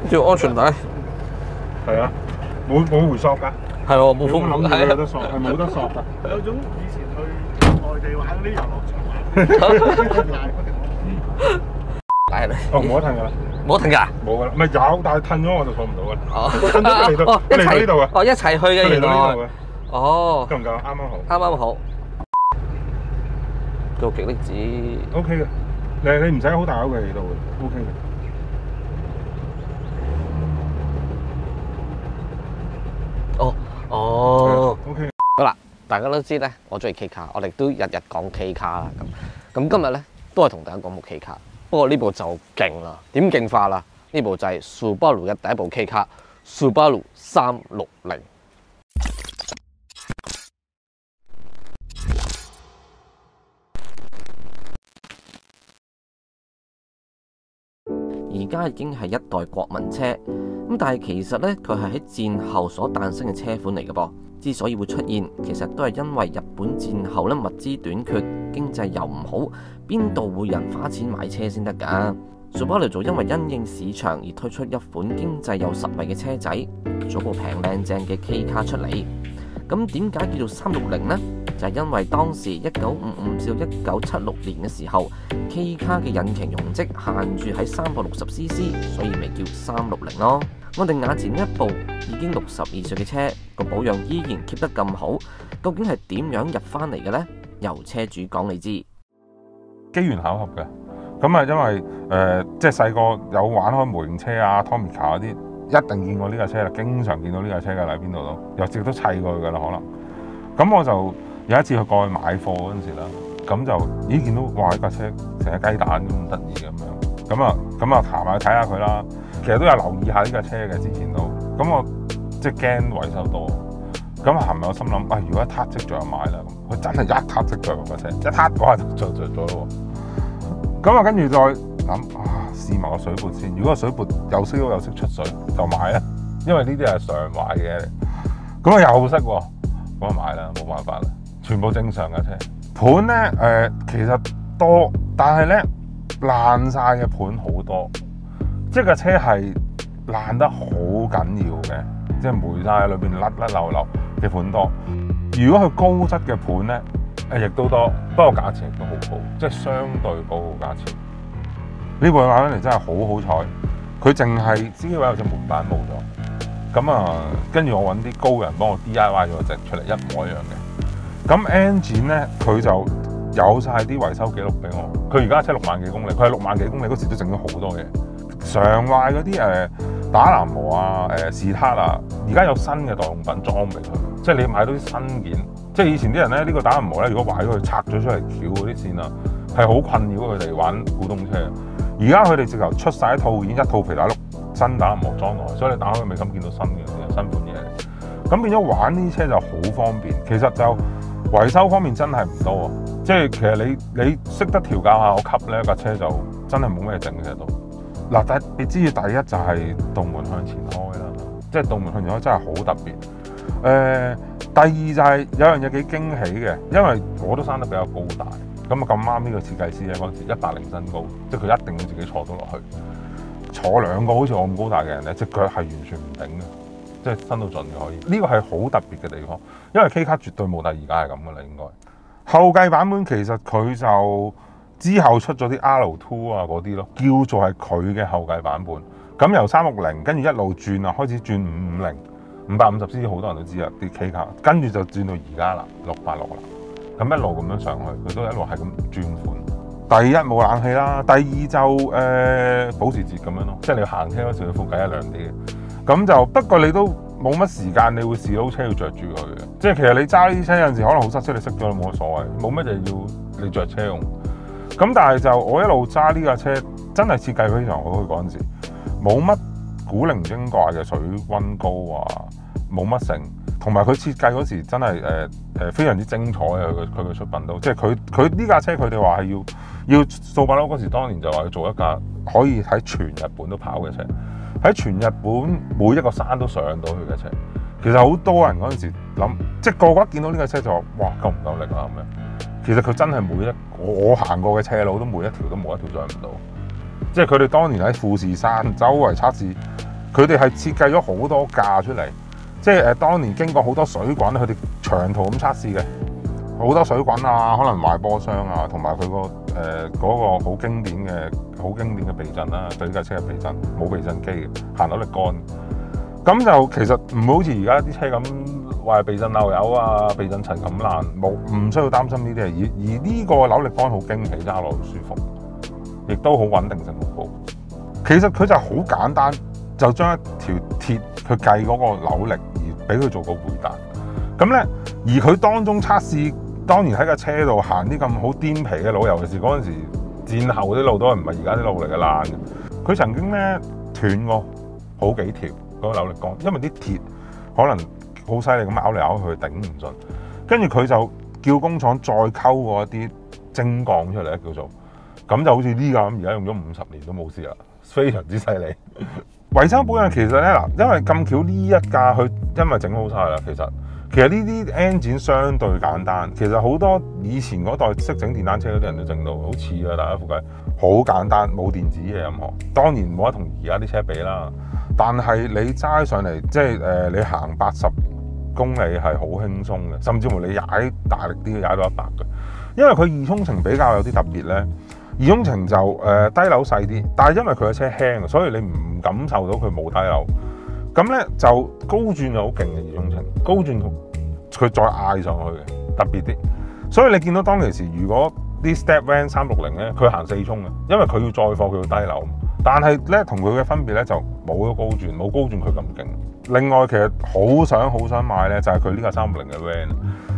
條安全帶係啊，冇回索㗎。係喎，冇風諗住有得索，係冇得索㗎。有種以前去外地玩嗰啲遊樂場玩，係啦，哦，冇得褪㗎啦，冇停㗎。冇㗎啦，唔係有，但係褪咗我就坐唔到㗎啦。哦，褪咗佢嚟到，一嚟到呢度啊，齊哦一齊去嘅佢嚟原來到呢度。嘅，哦，夠唔夠？啱啱好。啱啱好。做極力子 OK 嘅，你唔使好大口嘅嚟到嘅 ，OK 嘅。哦哦。 OK。好啦，大家都知咧，我中意 K 卡，我哋都日日講 K 卡啦咁今日咧都係同大家講部 K 卡，不過呢部就勁啦，點勁法啦？呢部就係 Subaru 嘅第一部 K 卡 ，Subaru 360。而家已經係一代國民車，咁但係其實咧佢係喺戰後所誕生嘅車款嚟嘅噃。之所以會出現，其實都係因為日本戰後咧物資短缺，經濟又唔好，邊度會人花錢買車先得㗎？Subaru就因為因應市場而推出一款經濟又實惠嘅車仔，做部平靚正嘅 K 卡出嚟。咁點解叫做360呢？就係因為當時1955至1976年嘅時候 ，K 卡嘅引擎容積限住喺360cc， 所以咪叫360咯。我哋眼前一部已經62歲嘅車，個保養依然 keep 得咁好，究竟係點樣入翻嚟嘅呢？由車主講你知。機緣巧合嘅，咁啊，因為即係細個有玩開模型車啊、Tomica 嗰啲，一定見過呢架車啦，經常見到呢架車㗎啦，喺邊度都，又直都砌過去㗎啦，可能。咁我就有一次去過去買貨嗰陣時啦，咁就咦見到哇呢架車成隻雞蛋咁得意咁樣，咁啊行埋去睇下佢啦。其實都有留意下呢架車嘅，之前都。咁我即係驚維修多，咁係咪我心諗啊？如果一撻即着就買啦，佢真係一撻即着架車，一撻嗰下就着咗咯。咁啊，跟住再諗啊，試埋個水撥先。如果個水撥又識喐又識出水，就買啦。因為呢啲係常壞嘅。咁啊又識喎，咁啊買啦，冇辦法啦，全部正常嘅車。盤咧其實多，但係咧爛晒嘅盤好多，即係架車係爛得好緊要嘅，即係霉晒喺裏邊甩甩漏漏嘅盤多。如果佢高質嘅盤咧，亦都多，不過價錢亦都好高，即係相對高嘅價錢。呢部買翻嚟真係好彩，佢淨係司機位有隻門板冇咗，咁啊跟住我揾啲高人幫我 DIY 咗隻出嚟，一模一樣嘅。咁 engine 咧佢就有晒啲維修記錄俾我。佢而家車6萬幾公里，佢係6萬幾公里嗰時都整咗好多嘢。常壞嗰啲打藍磨啊、士撻啊，而家有新嘅代用品裝俾佢，即係你買到啲新件。即係以前啲人咧，呢個打藍磨咧，如果壞咗佢拆咗出嚟撬嗰啲線啊，係好困擾佢哋玩古董車。而家佢哋直頭出晒一套件，一套皮帶碌新打藍磨裝落去，所以你打開咪咁見到新嘅新款嘢。咁變咗玩呢啲車就好方便。其實就維修方面真係唔多，即係其實你識得調教下個級咧，架車就真係冇咩整嘅都。嗱，特別之處第一就係動門向前開啦，即係動門向前開真係好特別。第二就係有樣嘢幾驚喜嘅，因為我都生得比較高大，咁啊咁啱呢個設計師咧嗰陣時180身高，即係佢一定要自己坐到落去。坐兩個好似我咁高大嘅人咧，隻腳係完全唔頂嘅，即係伸到盡嘅可以。呢個係好特別嘅地方，因為 K 卡絕對冇第二架係咁嘅啦，應該。後繼版本其實佢就之後出咗啲 R2啊嗰啲咯，叫做係佢嘅後繼版本。咁由360跟住一路轉啊，開始轉550。550cc 好多人都知啊，啲 K 卡，跟住就轉到而家啦，686啦，咁一路咁樣上去，佢都一路係咁轉款。第一冇冷氣啦，第二就保時捷咁樣咯，即係你行車嗰時佢副計一亮啲嘅。咁就不過你都冇乜時間，你會試到車要着住佢嘅。即係其實你揸呢啲車有陣時可能好塞車，你熄咗冇乜所謂，冇乜就要你着車用。咁但係就我一路揸呢架車，真係設計非常好，佢嗰陣時冇乜古靈精怪嘅水溫高啊，冇乜成，同埋佢設計嗰時真係非常之精彩啊！佢嘅出品都，即係佢呢架車佢哋話係要掃把佬嗰時，當年就話要做一架可以喺全日本都跑嘅車，喺全日本每一個山都上到去嘅車。其實好多人嗰陣時諗，即係個個一見到呢架車就話：哇，夠唔夠力啊？咁樣。其實佢真係每一我行過嘅斜路都每一條都冇一條上唔到。即係佢哋當年喺富士山周圍測試佢哋係設計咗好多架出嚟，即係當年經過好多水滾，佢哋長途咁測試嘅，好多水滾啊，可能壞波箱啊，同埋佢嗰個好經典嘅避震啦，對呢架車嘅避震冇避震機嘅，行扭力桿。咁就其實唔會好似而家啲車咁話避震漏油啊、避震層咁爛，唔需要擔心呢啲嘢。而呢個扭力桿好驚喜，揸落好舒服，亦都好穩定性好高。其實佢就好簡單，就將一條鐵去計嗰個扭力，而俾佢做個回彈。咁咧，而佢當中測試，當然喺架車度行啲咁好顛皮嘅路，尤其是嗰陣時戰後啲路都唔係而家啲路嚟嘅爛嘅。佢曾經咧斷過好幾條嗰個扭力桿，因為啲鐵可能好犀利咁咬嚟咬去頂唔順，跟住佢就叫工廠再溝過一啲精鋼出嚟咧，叫做咁就好似呢架咁，而家用咗50年都冇事啦，非常之犀利。維修保養其實咧嗱，因為咁巧呢一架佢因為整好晒啦，其實呢啲 engine 相對簡單，其實好多以前嗰代識整電單車嗰啲人都整到，好似啊大家估計好簡單，冇電子嘅任何，當然冇得同而家啲車比啦。但係你揸上嚟，即係你行80公里係好輕鬆嘅，甚至乎你踩大力啲踩到100嘅，因為佢二衝程比較有啲特別咧。二衝程就低扭細啲，但係因為佢嘅車輕，所以你唔感受到佢冇低扭。咁咧就高轉就好勁嘅二衝程，高轉佢再嗌上去嘅特別啲。所以你見到當其時，如果啲 Step Van 360咧，佢行4衝嘅，因為佢要載貨，佢要低扭。但係咧同佢嘅分別咧就冇咗高轉，冇高轉佢咁勁。另外其實好想買咧，就係佢呢架360嘅 Van，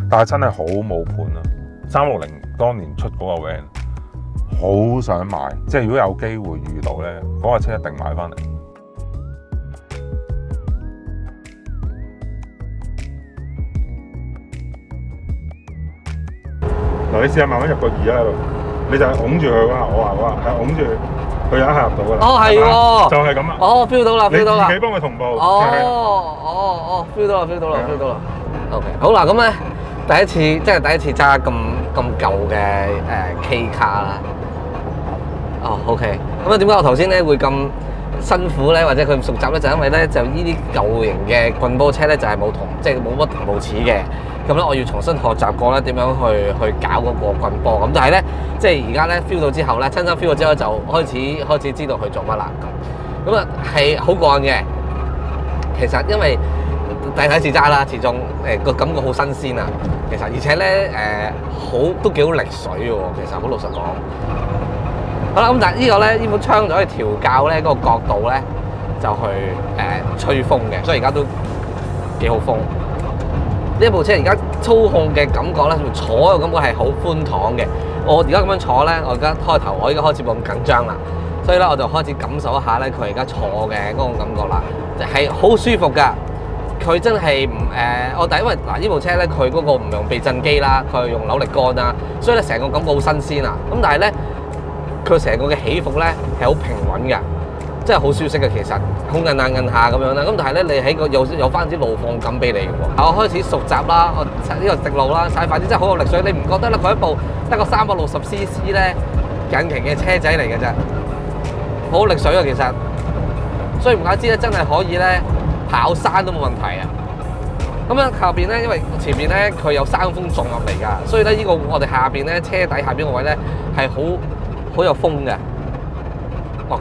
但係真係好冇盤啊！360當年出嗰個 Van。好想買，即係如果有機會遇到咧，嗰架車一定買翻嚟。嗱，你試下慢慢入個耳喺度，你就係擁住佢嗰下，我話係擁住佢有一下入到噶啦。哦，係喎，就係咁啊。哦 ，feel 到啦，feel 到啦。你自己幫佢同步。哦 ，feel 到啦。OK， 好啦，咁咧第一次揸咁舊嘅K 卡啦。哦 ，OK， 咁啊點解我頭先咧會咁辛苦咧，或者佢咁熟習咧？就因為咧就呢啲舊型嘅棍波車咧就係冇乜同步齒嘅，咁咧我要重新學習過咧點樣去搞嗰個棍波。咁但係咧即係而家咧 feel 到之後咧，親身 feel 到之後就開始知道佢做乜啦。咁啊係好過癮嘅，其實因為第一次揸啦，始終個感覺好新鮮啊。其實而且咧都幾好力水嘅喎，其實好老實講。好啦，咁但係呢個咧，呢款槍就可以調校咧嗰個角度咧，就去吹風嘅，所以而家都幾好風。呢一部車而家操控嘅感覺咧，坐嘅感覺係好寬敞嘅。我而家咁樣坐咧，我而家開始冇咁緊張啦，所以咧我就開始感受一下咧佢而家坐嘅嗰種感覺啦，係好舒服㗎。佢真係因為嗱呢部車咧，佢嗰個唔用避震機啦，佢係用扭力桿啦，所以咧成個感覺好新鮮啊。咁但係咧，佢成個嘅起伏咧係好平穩嘅，真係好舒適嘅。其實控摁下咁樣啦，咁但係咧你喺個有翻啲路況感俾你嘅喎。我開始熟習啦，我呢個直路啦，踩快啲真係好有力水。你唔覺得咧？佢一部得個360cc 咧引擎嘅車仔嚟嘅啫，好力水啊！其實，所以唔怪之咧，真係可以咧跑山都冇問題啊！咁樣後邊咧，因為前面咧佢有山風撞入嚟㗎，所以咧呢個我哋下邊咧車底下邊個位咧係好有風嘅。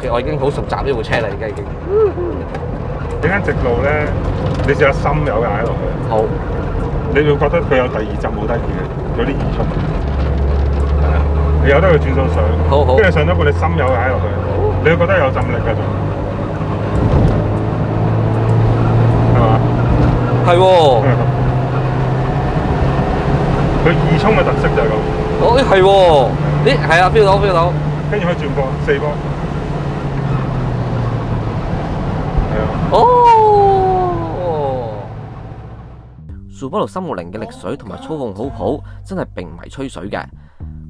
其實我已經好熟習呢部車啦，而家已經。點解直路咧？你試下深油踩落去。好。你會覺得佢有第二浸冇低住嘅，有啲移速。係啊，你由得佢轉數上。好。跟住上咗個你深油踩落去，你會覺得有浸力㗎仲。係嘛？係喎。佢二衝嘅特色就係咁。係喎。咦，係啊 ，feel 到。跟住可以轉波4波。Subaru 360嘅力水同埋操控好好，真係並唔係吹水嘅。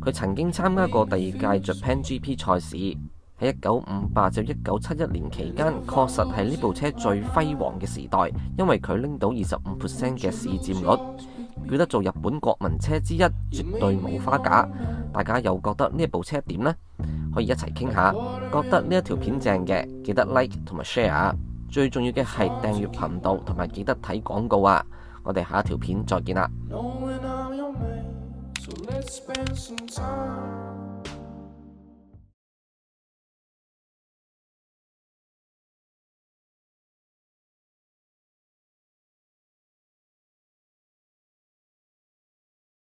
佢曾經參加過第2屆 Japan GP 賽事，喺1958至1971年期間，確實係呢部車最輝煌嘅時代，因為佢拎到25% 嘅市佔率，叫得做日本國民車之一，絕對冇花架。大家又覺得呢一部車點呢？可以一齊傾下。覺得呢一條片正嘅，記得 like 同埋 share。最重要嘅係訂閱頻道同埋記得睇廣告啊！我哋下一條片再見啦。Knowing I'm your man, so let's spend some time.